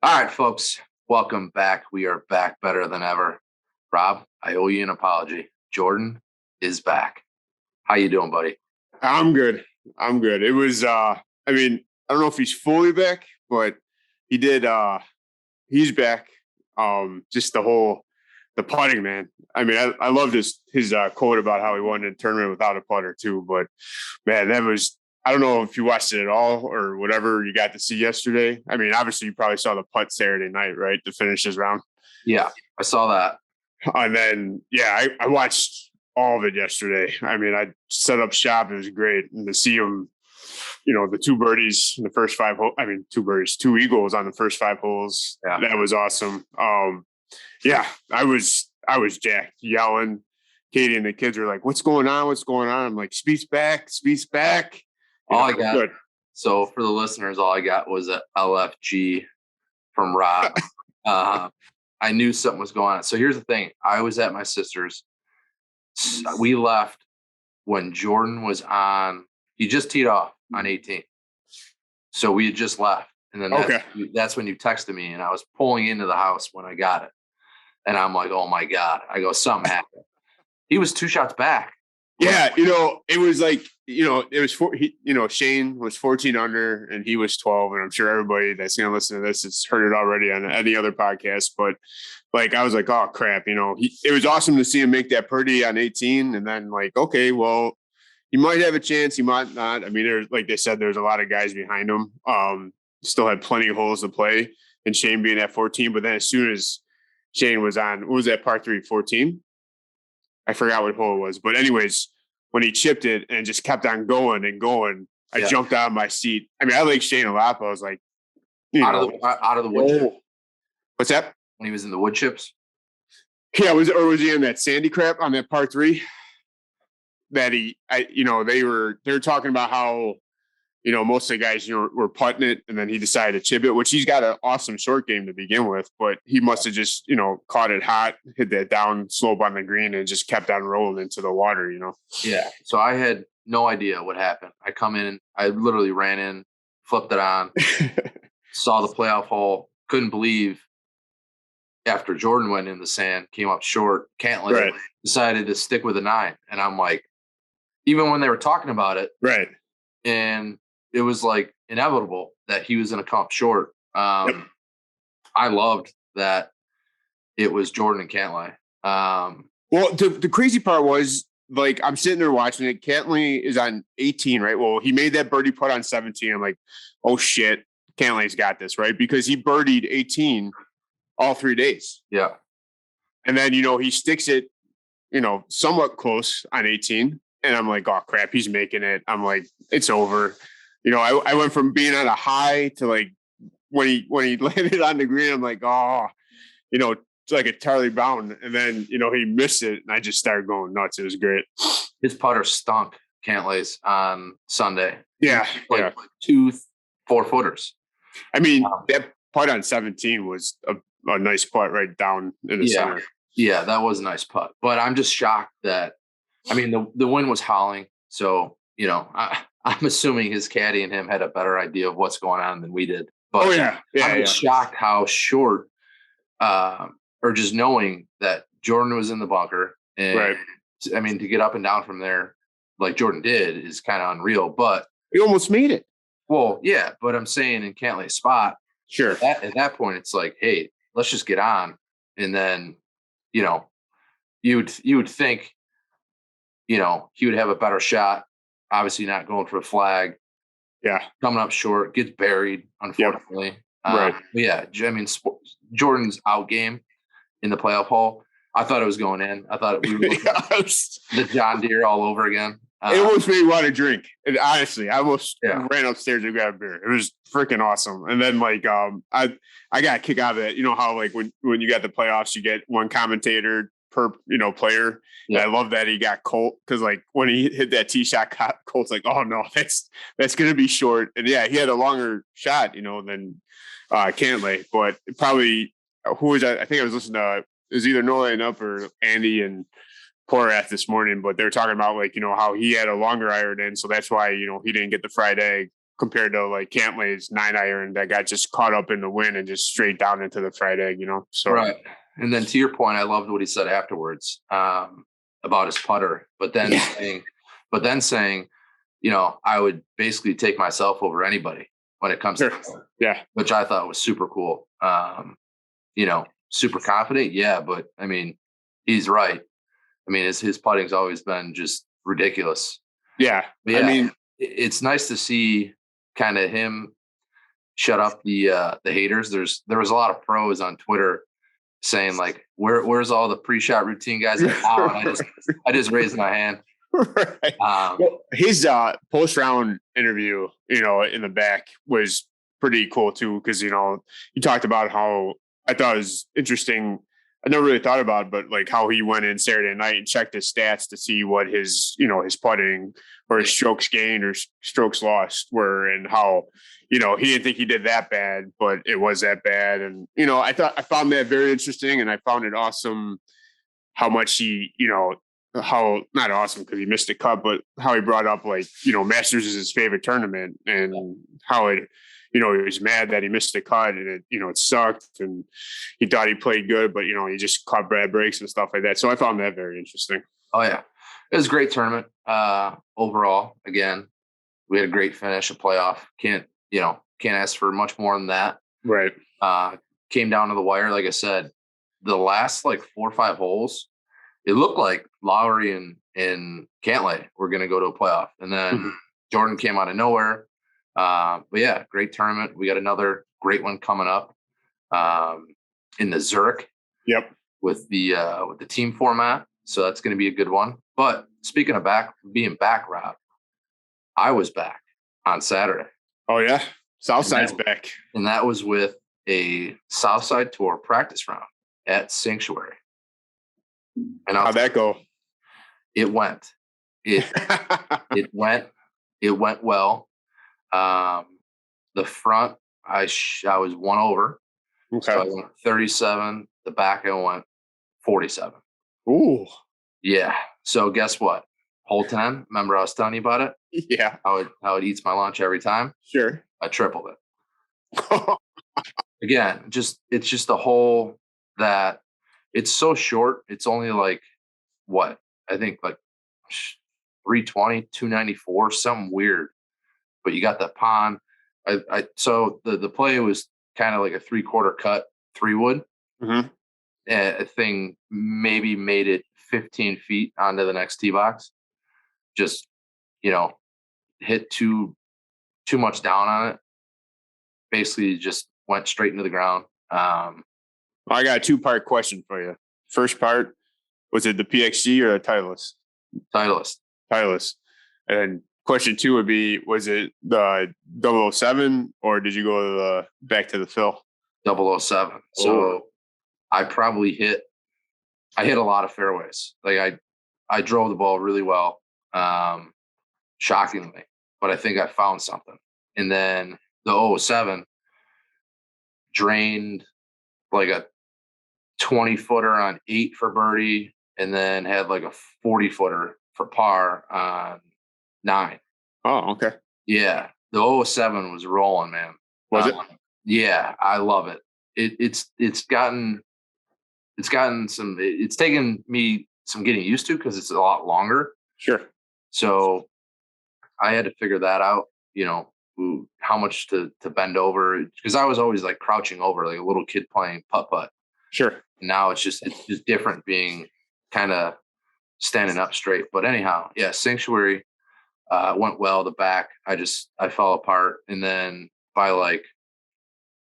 All right, folks, welcome back. We are back better than ever. Rob, I owe you an apology. Jordan is back. How you doing, buddy? I'm good. I'm good. It was I don't know if he's fully back, but he did he's back. Just the putting, man. I loved his quote about how he won a tournament without a putter too, but man, that was I don't know if you watched it at all or whatever you got to see yesterday. I mean, obviously you probably saw the putt Saturday night, right? To finish his round. Yeah, I saw that. And then, I watched all of it yesterday. I mean, I set up shop. It was great. And to see him, the two birdies in the first five holes. I mean, two birdies, two eagles on the first five holes. Yeah. That was awesome. I was jacked, yelling. Katie and the kids were like, "What's going on? What's going on?" I'm like, "Speed's back. Speed's back." All I got. Good. So for the listeners, all I got was a LFG from Rob. I knew something was going on. So here's the thing. I was at my sister's. We left when Jordan was on. He just teed off on 18. So we had just left. And then that's when you texted me. And I was pulling into the house when I got it. And I'm like, oh, my God. I go, something happened. He was 2 shots back. Yeah, it was like, Shane was 14 under and he was 12. And I'm sure everybody that's going to listen to this has heard it already on any other podcast. But like, I was like, oh, crap. It was awesome to see him make that birdie on 18. And then like, okay, well, he might have a chance. He might not. I mean, there's like they said, there's a lot of guys behind him. Still had plenty of holes to play and Shane being at 14. But then as soon as Shane was on, what was that par 3, 14? I forgot what hole it was. But anyways, when he chipped it and just kept on going and going, I jumped out of my seat. I mean, I like Shane a lot, but I was like, out of the wood chips. What's that? When he was in the wood chips? Yeah, was he in that sandy crap on that par 3? That they were talking about how, most of the guys, were putting it and then he decided to chip it, which he's got an awesome short game to begin with, but he must have just, caught it hot, hit that down slope on the green and just kept on rolling into the water, Yeah. So I had no idea what happened. I come in, I literally ran in, flipped it on, saw the playoff hole, couldn't believe after Jordan went in the sand, came up short, Cantlay decided to stick with a 9. And I'm like, even when they were talking about it. Right. And it was like inevitable that he was going to come up short. I loved that it was Jordan and Cantlay. Well, the crazy part was, like, I'm sitting there watching it. Cantlay is on 18, right? Well, he made that birdie putt on 17. I'm like, oh, shit, Cantlay's got this, right? Because he birdied 18 all 3 days. Yeah. And then, he sticks it, somewhat close on 18. And I'm like, oh, crap, he's making it. I'm like, it's over. I went from being on a high to like when he landed on the green, I'm like, oh, it's like a Charlie Brown. And then, he missed it and I just started going nuts. It was great. His putter stunk, Cantlay's, on Sunday. Yeah. Like 2 4-footers. I mean, that putt on 17 was a nice putt right down in the center. Yeah, that was a nice putt. But I'm just shocked that, I mean, the wind was howling. So, I'm assuming his caddy and him had a better idea of what's going on than we did. But I'm shocked how short, or just knowing that Jordan was in the bunker. And I mean, to get up and down from there like Jordan did is kind of unreal. But he almost made it. Well, yeah, but I'm saying in Cantlay's spot, sure. At that point, it's like, hey, let's just get on. And then, you would think, he would have a better shot. Obviously not going for a flag. Yeah. Coming up short, gets buried, unfortunately. Right. Yeah. I mean, Jordan's out game in the playoff hole. I thought it was going in. I thought we were the John Deere all over again. It almost made me want to drink. And honestly, I almost ran upstairs and grabbed a beer. It was freaking awesome. And then like I got a kick out of it. You know how like when you got the playoffs, you get one commentator per player. Yeah. And I love that he got Colt because like when he hit that tee shot, Colt's like, oh no, that's gonna be short. And yeah, he had a longer shot, than Cantlay. But probably who was I think I was listening to it was either Nolan Up or Andy and Porath this morning, but they're talking about like, how he had a longer iron in. So that's why, he didn't get the fried egg. compared to like Cantlay's 9-iron that got just caught up in the wind and just straight down into the fried egg, So right. And then to your point, I loved what he said afterwards about his putter, but then saying, I would basically take myself over anybody when it comes to putter, which I thought was super cool. Super confident. Yeah. But I mean, he's right. I mean, his putting's always been just ridiculous. Yeah. But yeah, I mean, it's nice to see kind of him shut up the haters. There was a lot of pros on Twitter saying like, where's all the pre-shot routine guys at now? And I just raised my hand. Right. Well, his post-round interview, in the back was pretty cool too, because he talked about how I thought it was interesting. I never really thought about it, but like how he went in Saturday night and checked his stats to see what his putting or his strokes gained or strokes lost were, and how he didn't think he did that bad, but it was that bad. And I found that very interesting, and I found it awesome how much he how not awesome because he missed a cut, but how he brought up like Masters is his favorite tournament, and how it he was mad that he missed the cut and it sucked, and he thought he played good, but he just caught bad breaks and stuff like that. So I found that very interesting. Oh yeah, it was a great tournament overall. Again, we had a great finish, a playoff. Can't ask for much more than that. Right. Came down to the wire. Like I said, the last like 4 or 5 holes, it looked like Lowry and Cantlay were going to go to a playoff, and then Jordan came out of nowhere. But yeah, great tournament. We got another great one coming up in the Zurich. Yep. With the team format, so that's going to be a good one. But speaking of being back, Rob, I was back on Saturday. Oh yeah, Southside's back, and that was with a Southside Tour practice round at Sanctuary. And how'd that go? It went. It went well. The front, I was 1 over. Okay. So I went 37. The back, I went 47. Ooh. Yeah. So guess what? Hole 10. Remember I was telling you about it? Yeah. How it eats my lunch every time. Sure. I tripled it. Again, it's just a hole that it's so short. It's only like what? I think like 320, 294, something weird. But you got that pond. So the play was kind of like a 3/4 cut 3-wood. Mm-hmm. A thing maybe made it 15 feet onto the next tee box. Just hit too much down on it. Basically, just went straight into the ground. I got a 2-part question for you. First part, was it the PXG or the Titleist? Titleist. And then question 2 would be, was it the 007 or did you go back to the Phil? 007. So I probably hit a lot of fairways. Like I drove the ball really well, shockingly, but I think I found something. And then the 007 drained like a 20-footer on 8 for birdie, and then had like a 40-footer for par on 9. Oh, okay. Yeah. The 007 was rolling, man. Was it? Yeah, I love it. It's taken me some getting used to because it's a lot longer. Sure. So I had to figure that out, how much to bend over, because I was always like crouching over like a little kid playing putt-putt. Sure. Now it's just different being kind of standing up straight. But anyhow, yeah, Sanctuary went well. The back, I fell apart. And then by like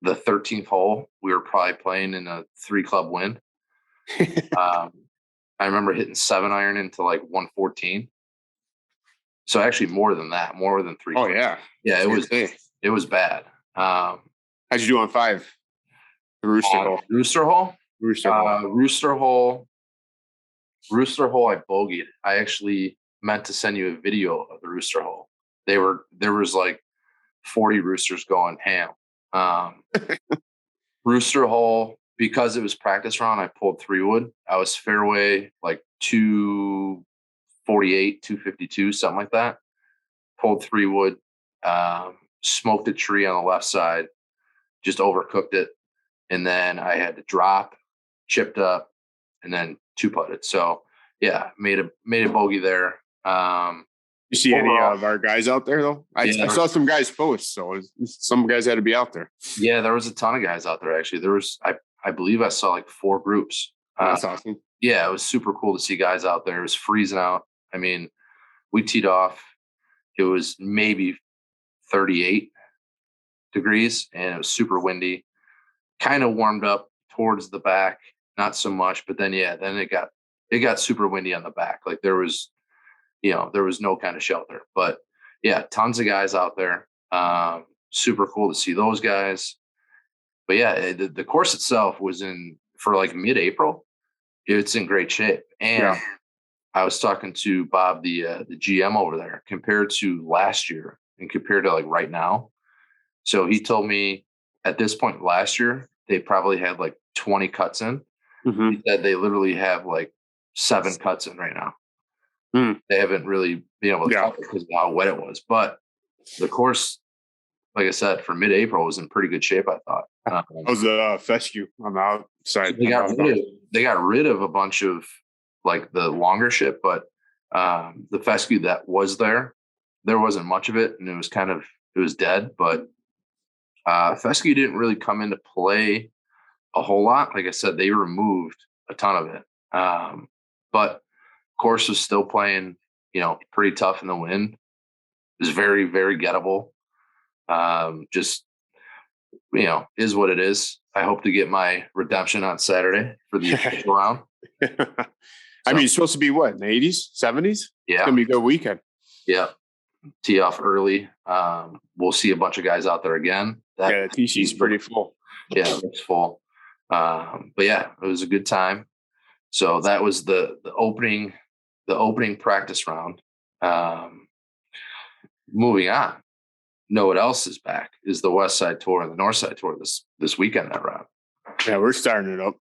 the 13th hole, we were probably playing in a 3-club wind. I remember hitting 7-iron into like 114. So actually more than that, more than 3. Oh yeah. Yeah, it was bad. How'd you do on 5? The Rooster hole. Rooster hole? Rooster hole. Rooster hole, I bogeyed. I actually meant to send you a video of the Rooster hole. There was like 40 roosters going ham. Rooster hole, because it was practice round, I pulled 3-wood. I was fairway like 248, 252, something like that. Pulled 3-wood. smoked a tree on the left side, just overcooked it. And then I had to drop, chipped up, and then 2-putted. So yeah, made a bogey there. You see any Overall, of our guys out there though? I saw some guys post, so some guys had to be out there. Yeah, there was a ton of guys out there actually. There was I believe I saw like 4 groups. That's awesome. Yeah, it was super cool to see guys out there. It was freezing out. I mean, we teed off. It was maybe 38 degrees, and it was super windy. Kind of warmed up towards the back, not so much. But then then it got super windy on the back. Like there was no kind of shelter. But yeah, tons of guys out there. Super cool to see those guys. But yeah, the course itself was for like mid-April. It's in great shape. And I was talking to Bob, the GM over there, compared to last year and compared to like right now. So he told me at this point last year, they probably had like 20 cuts in. Mm-hmm. He said they literally have like 7 cuts in right now. They haven't really been able to cut it because of how wet it was. But the course, like I said, for mid-April was in pretty good shape, I thought. That was the fescue on the outside. They got rid of a bunch of like the longer shit, but the fescue that was there wasn't much of it, and it was dead. But fescue didn't really come into play a whole lot. Like I said, they removed a ton of it. But course was still playing, pretty tough in the wind. It was very, very gettable. Just, is what it is. I hope to get my redemption on Saturday for the official round. I mean, it's supposed to be what, in the 80s, 70s? Yeah. It's going to be a good weekend. Yeah. Tee off early. We'll see a bunch of guys out there again. The tee sheet's pretty full. Yeah, it's full. But yeah, it was a good time. So that was the opening practice round. Moving on. Know what else is back is the West Side Tour and the North Side Tour this weekend that round. Yeah, we're starting it up.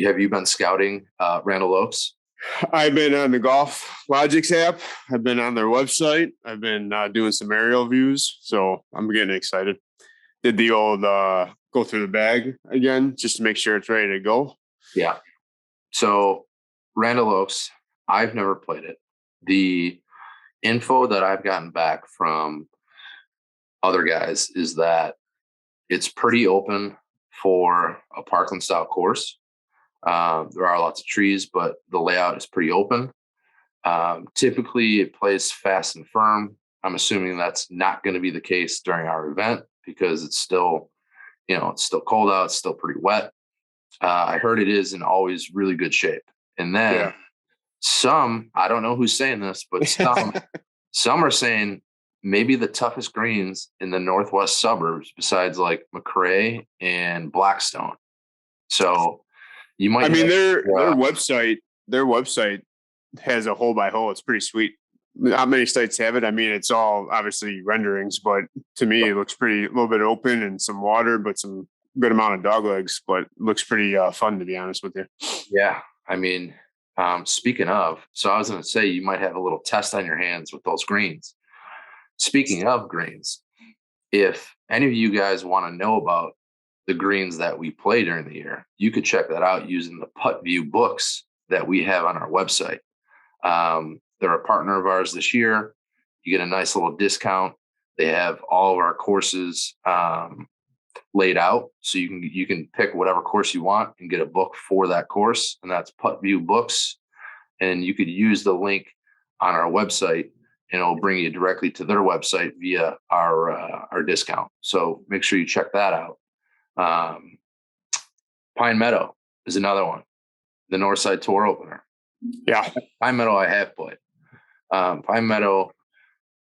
Have you been scouting Randall Oaks? I've been on the Golf Logics app. I've been on their website. I've been doing some aerial views. So I'm getting excited. Did the old go through the bag again just to make sure it's ready to go. Yeah. So Randall Oaks, I've never played it. The info that I've gotten back from other guys is that it's pretty open for a Parkland style course. There are lots of trees, but the layout is pretty open. Typically it plays fast and firm. I'm assuming that's not going to be the case during our event because it's still cold out. It's still pretty wet. I heard it is in always really good shape. And then some, I don't know who's saying this, but some are saying maybe the toughest greens in the northwest suburbs besides like McRae and Blackstone. So you might. I mean, their website has a hole by hole. It's pretty sweet. Not many sites have it. I mean, it's all obviously renderings, but to me, it looks pretty a little bit open and some water, but some good amount of dog legs. But looks pretty fun, to be honest with you. Yeah, I mean, speaking of, so I was going to say you might have a little test on your hands with those greens. Speaking of greens, if any of you guys want to know about the greens that we play during the year, you could check that out using the Putt View books that we have on our website. They're a partner of ours this year. You get a nice little discount. They have all of our courses laid out, so you can pick whatever course you want and get a book for that course, and that's Putt View books. And you could use the link on our website, and it'll bring you directly to their website via our discount. So make sure you check that out. Pine Meadow is another one, the Northside Tour opener. Yeah, Pine Meadow I have played. Pine Meadow,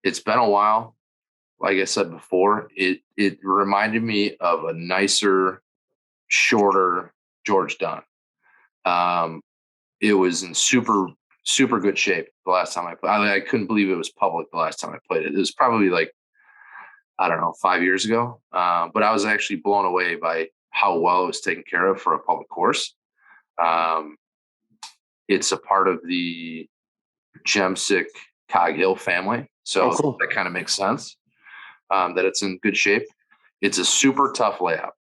it's been a while. Like I said before, it reminded me of a nicer, shorter George Dunn. It was in super, super good shape the last time I played. I couldn't believe it was public the last time I played it. It was probably like, I don't know, 5 years ago. But I was actually blown away by how well it was taken care of for a public course. It's a part of the Gemsick Cog Hill family. So cool. That kind of makes sense. that it's in good shape. It's a super tough layout.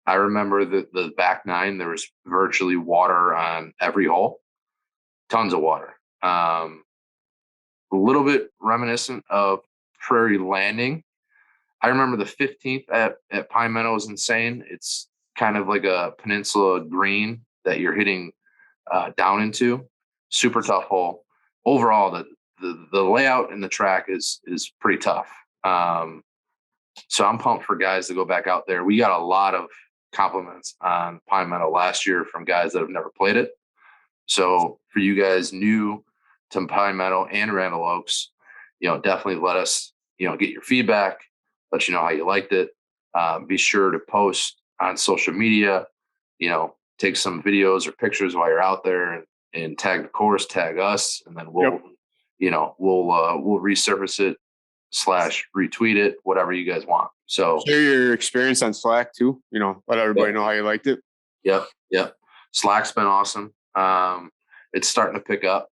I remember the back nine, there was virtually water on every hole, tons of water. A little bit reminiscent of Prairie Landing. I remember the 15th at Pine Meadow is insane. It's kind of like a peninsula green that you're hitting down into. Super tough hole. Overall, the layout and the track is pretty tough. So I'm pumped for guys to go back out there. We got a lot of compliments on Pine Meadow last year from guys that have never played it. So for you guys new to Pine Meadow and Randall Oaks, definitely let us, get your feedback, let you know how you liked it. Be sure to post on social media, take some videos or pictures while you're out there and tag the course, tag us, and then we'll resurface it / retweet it, whatever you guys want. So share your experience on Slack too. Let everybody know how you liked it. Yep. Slack's been awesome. It's starting to pick up.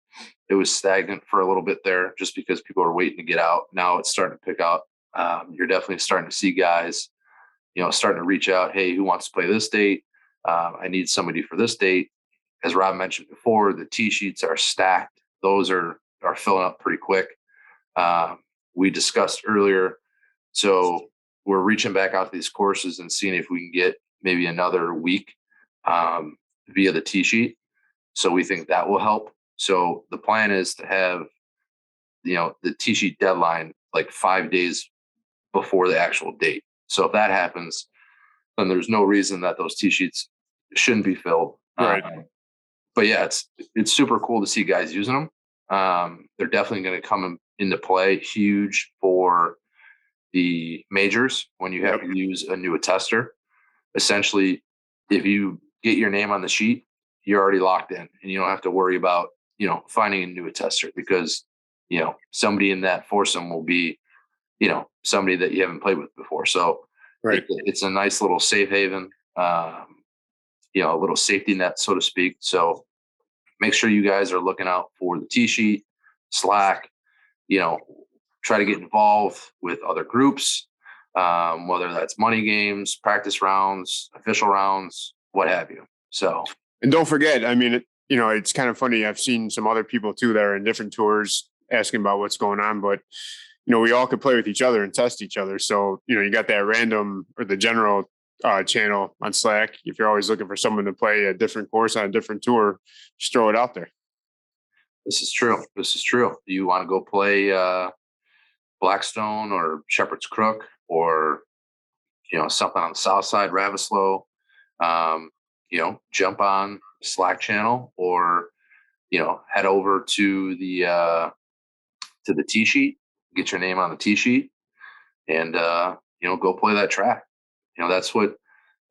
It was stagnant for a little bit there just because people are waiting to get out. Now it's starting to pick up. You're definitely starting to see guys, starting to reach out. Hey, who wants to play this date? I need somebody for this date. As Rob mentioned before, the tee sheets are stacked. Those are filling up pretty quick. We discussed earlier. So we're reaching back out to these courses and seeing if we can get maybe another week via the tee sheet. So we think that will help. So the plan is to have, the tee sheet deadline like 5 days before the actual date. So if that happens, then there's no reason that those tee sheets shouldn't be filled. Right. But yeah, it's super cool to see guys using them. They're definitely going to come into play huge for the majors when you have to use a new attester. Essentially, if you get your name on the sheet, you're already locked in and you don't have to worry about, finding a new attester because, somebody in that foursome will be, somebody that you haven't played with before. So it's a nice little safe haven, a little safety net, so to speak. So make sure you guys are looking out for the tee sheet, Slack, try to get involved with other groups, whether that's money games, practice rounds, official rounds, what have you. So, and don't forget, it's kind of funny. I've seen some other people too that are in different tours asking about what's going on, but we all could play with each other and test each other. So, you got that random or the general channel on Slack. If you're always looking for someone to play a different course on a different tour, just throw it out there. This is true. Do you want to go play Blackstone or Shepherd's Crook or, something on the south side, Ravislow, jump on Slack channel or, head over to the tee sheet, get your name on the tee sheet and, go play that track. That's what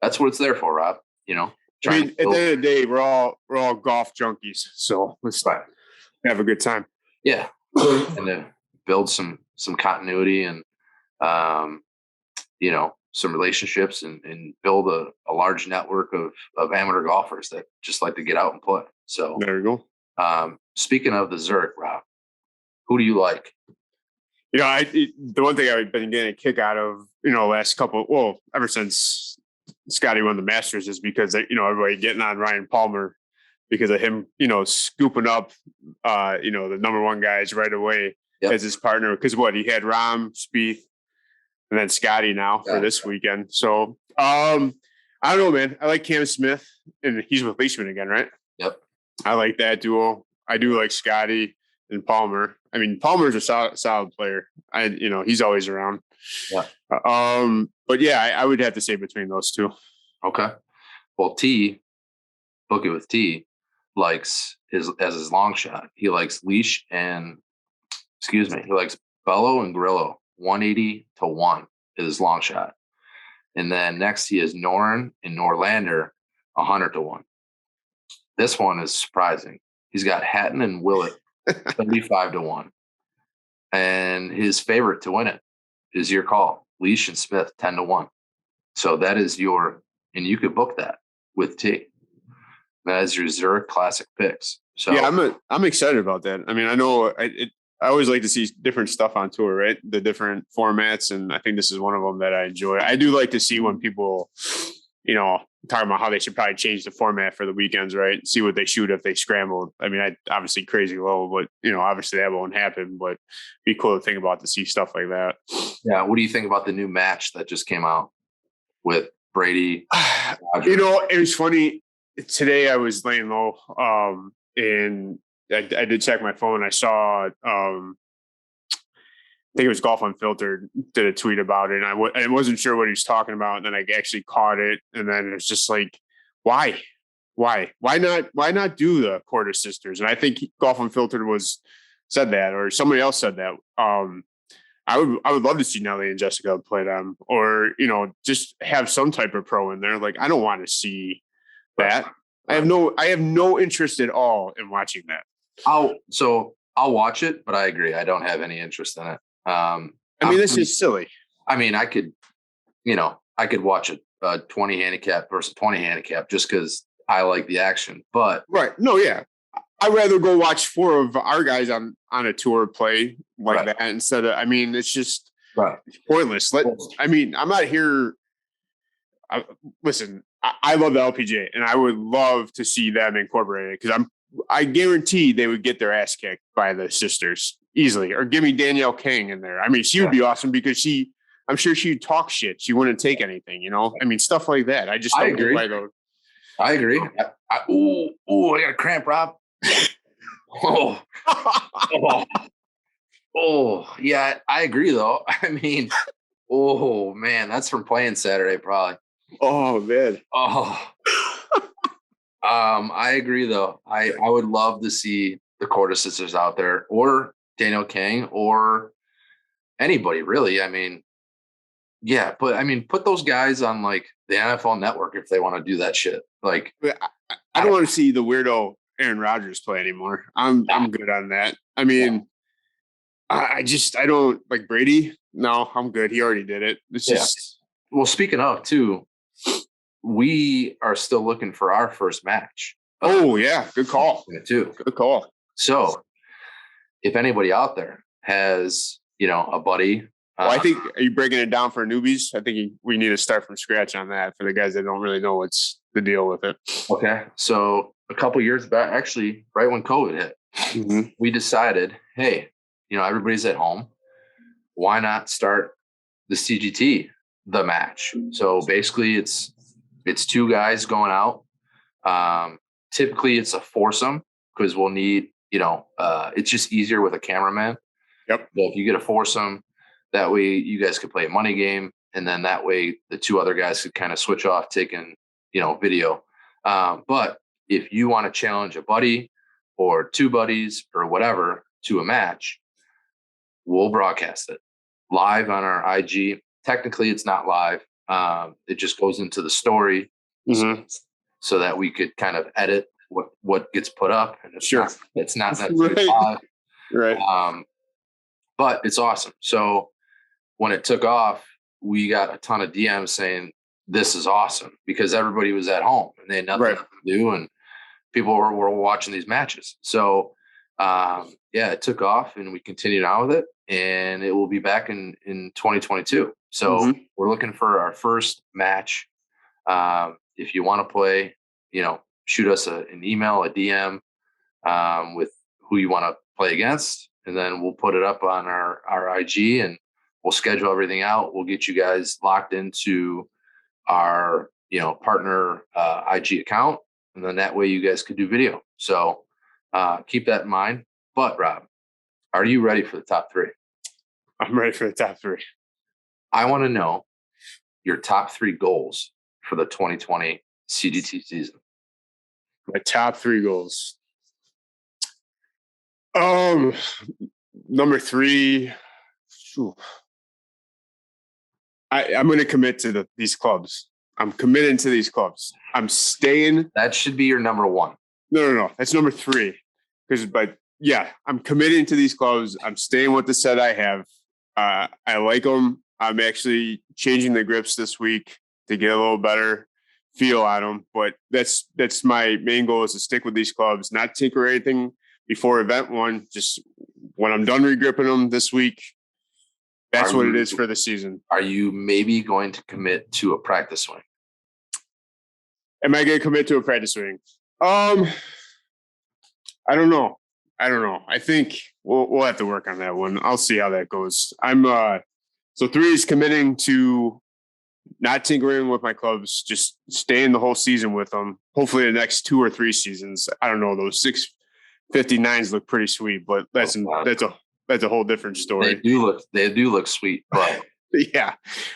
it's there for, Rob. At the end of the day, we're all golf junkies. So let's have a good time. Yeah. And then build some continuity and, some relationships and build a large network of amateur golfers that just like to get out and play. So there you go. Speaking of the Zurich, Rob, who do you like? The one thing I've been getting a kick out of, ever since Scotty won the Masters is because, everybody getting on Ryan Palmer because of him, scooping up, the number one guys right away as his partner. Because he had Rahm, Spieth, and then Scotty now for this weekend. So I don't know, man. I like Cam Smith, and he's with Leishman again, right? Yep. I like that duo. I do like Scotty and Palmer. Palmer's a solid player. He's always around. Yeah. But yeah, I would have to say between those two. Okay. Well, book it with T, likes his long shot. He likes Leash and he likes Bello and Grillo. 180-1 is his long shot. And then next he has Noren and Norlander 100-1. This one is surprising. He's got Hatton and Willett 75-1. And his favorite to win it is your call, Leash and Smith 10-1. So that is and you could book that with T. That is your Zurich Classic picks. So yeah, I'm excited about that. I know I always like to see different stuff on tour, right? The different formats. And I think this is one of them that I enjoy. I do like to see when people, talking about how they should probably change the format for the weekends, right? See what they shoot if they scrambled. I mean, obviously crazy low, but obviously that won't happen, but be cool to think about to see stuff like that. Yeah. What do you think about the new match that just came out with Brady? It was funny. Today I was laying low, and I did check my phone. I saw, I think it was Golf Unfiltered did a tweet about it, and I wasn't sure what he was talking about. And then I actually caught it, and then it's just like, why not do the Quarter Sisters? And I think Golf Unfiltered said that, or somebody else said that. I would love to see Nelly and Jessica play them, or just have some type of pro in there. Like, I don't want to see that. I have no interest at all in watching that. I'll watch it, but I agree. I don't have any interest in it. This is silly. I mean, I could watch a 20 handicap versus 20 handicap just because I like the action. But right, no, yeah, I'd rather go watch 4 of our guys on a tour play like that instead of. I mean, it's just it's pointless. I'm not here. Listen, I love the LPGA, and I would love to see them incorporated because I guarantee they would get their ass kicked by the sisters easily, or give me Danielle King in there. I mean, she would be awesome because I'm sure she'd talk shit. She wouldn't take anything, I mean, stuff like that. I just don't agree. By those. I agree. I got a cramp, Rob. Yeah, I agree though. I mean, oh man, that's from playing Saturday, probably. Oh man. I agree though. I would love to see the Quarter Sisters out there, or Daniel King, or anybody really. I mean, yeah, but I mean, put those guys on like the NFL Network if they want to do that shit. Like, I don't want to see the weirdo Aaron Rodgers play anymore. I'm good on that. I mean, I don't like Brady. No, I'm good. He already did it. It's just. Well, speaking of too, we are still looking for our first match. Oh yeah, good call. Too. Good call. So, if anybody out there has, a buddy. Well, I think, are you breaking it down for newbies? I think we need to start from scratch on that for the guys that don't really know what's the deal with it. Okay. So a couple years back, actually, right when COVID hit, we decided, hey, everybody's at home. Why not start the CGT, the match? So basically it's 2 guys going out. Typically it's a foursome because we'll need, it's just easier with a cameraman. Yep. So if you get a foursome, that way you guys could play a money game. And then that way the 2 other guys could kind of switch off taking, video. But if you want to challenge a buddy or 2 buddies or whatever to a match, we'll broadcast it live on our IG. Technically it's not live. It just goes into the story so that we could kind of edit what gets put up. And it's not necessarily live. Right. But it's awesome. So when it took off, we got a ton of DMs saying this is awesome because everybody was at home and they had nothing to do, and people were watching these matches. So it took off and we continued on with it, and it will be back in 2022. So we're looking for our first match. If you want to play, shoot us an email, a DM with who you want to play against. And then we'll put it up on our IG and we'll schedule everything out. We'll get you guys locked into our, partner IG account. And then that way you guys could do video. So keep that in mind. But Rob, are you ready for the top 3? I'm ready for the top 3. I want to know your top 3 goals for the 2020 CGT season. My top 3 goals. Number 3, I'm going to commit to these clubs. I'm committing to these clubs. I'm staying. That should be your number 1. No. That's number 3. I'm committing to these clubs. I'm staying with the set I have. I like them. I'm actually changing the grips this week to get a little better feel on them. But that's my main goal, is to stick with these clubs, not tinker anything before event 1, just when I'm done regripping them this week, that's what it is for the season. Are you maybe going to commit to a practice swing? Am I going to commit to a practice swing? I don't know. I think we'll have to work on that one. I'll see how that goes. So 3 is committing to not tinkering with my clubs, just staying the whole season with them. Hopefully the next 2 or 3 seasons. I don't know. Those 659s look pretty sweet, but that's a whole different story. They do look sweet, but yeah.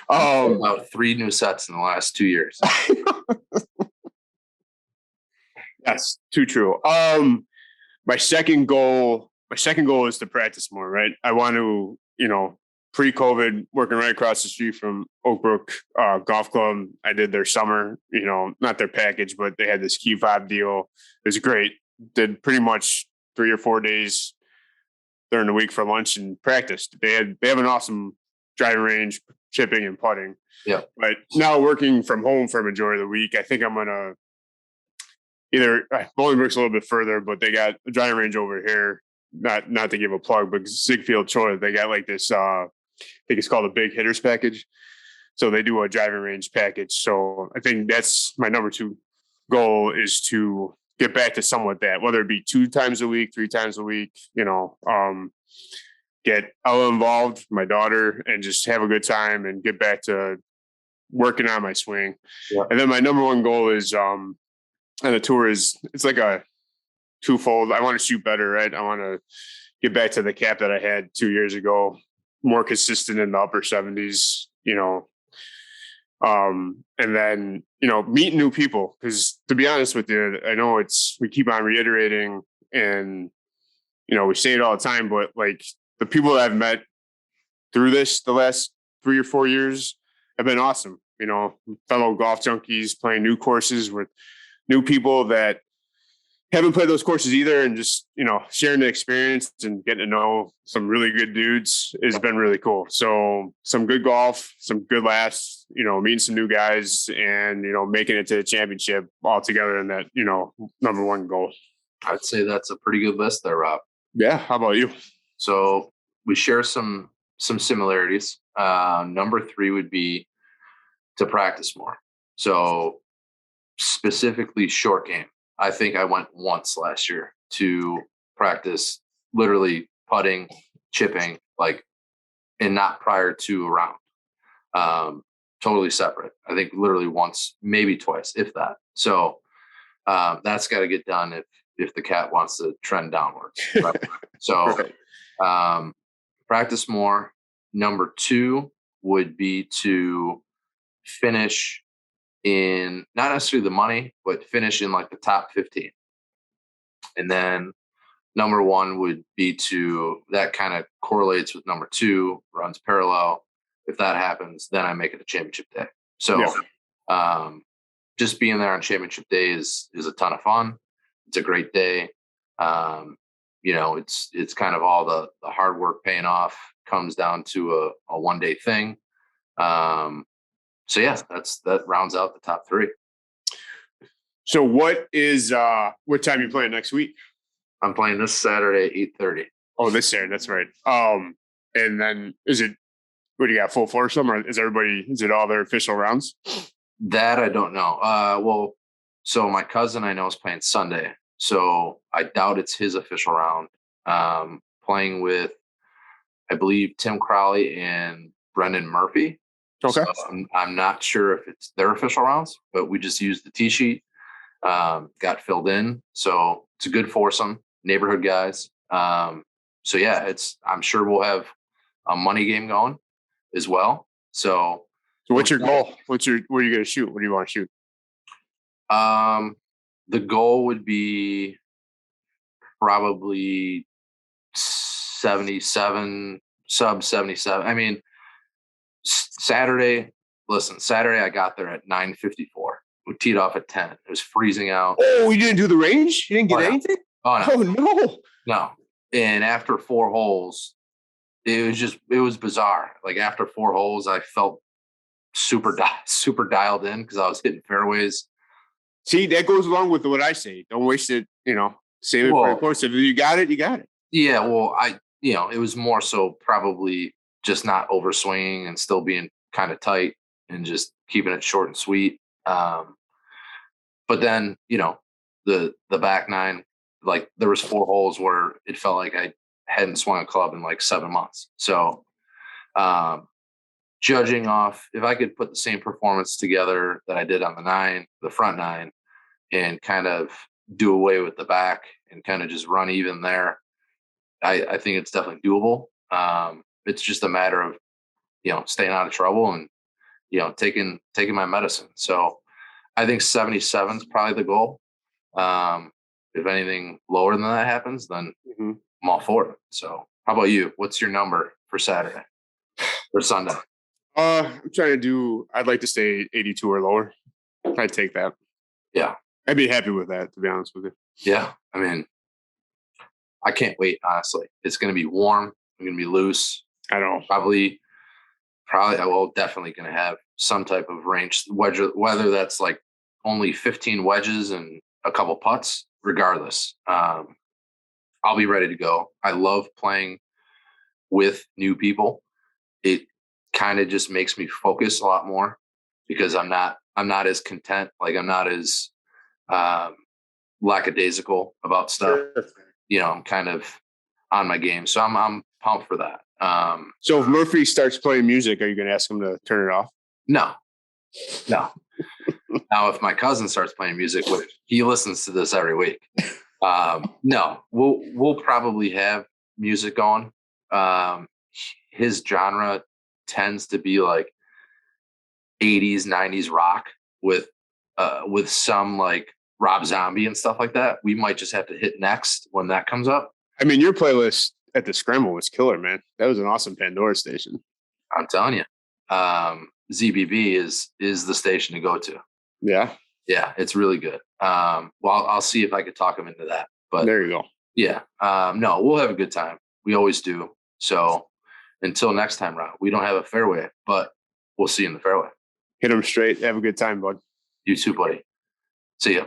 About 3 new sets in the last 2 years. That's too true. My second goal is to practice more, right? I want to, pre-COVID, working right across the street from Oak Brook Golf Club. I did their summer, not their package, but they had this key fob deal. It was great. Did pretty much 3 or 4 days during the week for lunch and practiced. They have an awesome driving range, chipping and putting. Yeah. But now working from home for a majority of the week, I think I'm gonna either Bolingbrook's a little bit further, but they got a driving range over here. Not to give a plug, but Ziegfeld Troy, they got like this. I think it's called a Big Hitters package. So they do a driving range package. So I think that's my number 2 goal, is to get back to somewhat that, whether it be 2 times a week, 3 times a week. Get Ella involved, my daughter, and just have a good time and get back to working on my swing. Yeah. And then my number 1 goal is on the tour it's like a twofold. I want to shoot better, right? I want to get back to the cap that I had 2 years ago, more consistent in the upper 70s, and then, meet new people. Because to be honest with you, I know we keep on reiterating and, we say it all the time, but like the people that I've met through this, the last 3 or 4 years have been awesome. Fellow golf junkies playing new courses with new people that haven't played those courses either, and just, sharing the experience and getting to know some really good dudes has been really cool. So some good golf, some good laughs, meeting some new guys and, making it to the championship all together in that, number 1 goal. I'd say that's a pretty good list there, Rob. Yeah. How about you? So we share some similarities. Number 3 would be to practice more. So specifically short game. I think I went once last year to practice literally putting, chipping, and not prior to a round. Totally separate. I think literally once, maybe twice, if that. So that's got to get done if the cat wants to trend downwards. Right? So practice more. Number 2 would be to finish in not necessarily the money, but finish in like the top 15. And then number 1 would be that kind of correlates with number 2, runs parallel. If that happens, then I make it a championship day. So just being there on championship day is a ton of fun. It's a great day. It's kind of all the hard work paying off, comes down to a 1-day thing. So yeah, that rounds out the top 3. So what time you playing next week? I'm playing this Saturday at 8:30. Oh, this Saturday, that's right. And then what do you got, full foursome, or is it all their official rounds? That I don't know. So my cousin I know is playing Sunday, so I doubt it's his official round. Playing with, I believe, Tim Crowley and Brendan Murphy. Okay. So I'm not sure if it's their official rounds, but we just used the tee sheet, got filled in. So it's a good foursome, neighborhood guys. So yeah, I'm sure we'll have a money game going as well. So what's your goal? Where are you going to shoot? What do you want to shoot? The goal would be probably 77, sub 77. I mean, Saturday I got there at 9:54. We teed off at 10. It was freezing out. Oh, you didn't do the range? You didn't get anything? Oh, no. Oh, no. No. And after 4 holes, it was bizarre. Like after 4 holes, I felt super dialed in because I was hitting fairways. See, that goes along with what I say. Don't waste it, save it for the course. If you got it, you got it. Yeah, well, it was more so probably just not overswinging and still being kind of tight and just keeping it short and sweet. But then, the back nine, like there was 4 holes where it felt like I hadn't swung a club in like 7 months. So, judging off, if I could put the same performance together that I did on the front nine, and kind of do away with the back and kind of just run even there, I think it's definitely doable. It's just a matter of, staying out of trouble and, taking my medicine. So I think 77 is probably the goal. If anything lower than that happens, then I'm all for it. So how about you? What's your number for Saturday or Sunday? I'm I'd like to stay 82 or lower. I'd take that. Yeah. I'd be happy with that, to be honest with you. Yeah. I mean, I can't wait, honestly. It's going to be warm. I'm going to be loose. I know. Probably, definitely going to have some type of range, whether that's like only 15 wedges and a couple putts, regardless. I'll be ready to go. I love playing with new people. It kind of just makes me focus a lot more because I'm not as content. Like I'm not as lackadaisical about stuff. Sure. I'm kind of on my game. So I'm pumped for that. So if Murphy starts playing music, are you going to ask him to turn it off? No. Now, if my cousin starts playing music, which he listens to this every week, no, we'll probably have music going. His genre tends to be like 80s, 90s rock with some like Rob Zombie and stuff like that. We might just have to hit next when that comes up. I mean, your playlist at the Scramble was killer, man. That was an awesome Pandora station. I'm telling you, ZBB is the station to go to. Yeah. Yeah, it's really good. Well, I'll see if I could talk him into that. But there you go. Yeah. No, we'll have a good time. We always do. So until next time round, we don't have a fairway, but we'll see you in the fairway. Hit them straight. Have a good time, bud. You too, buddy. See ya.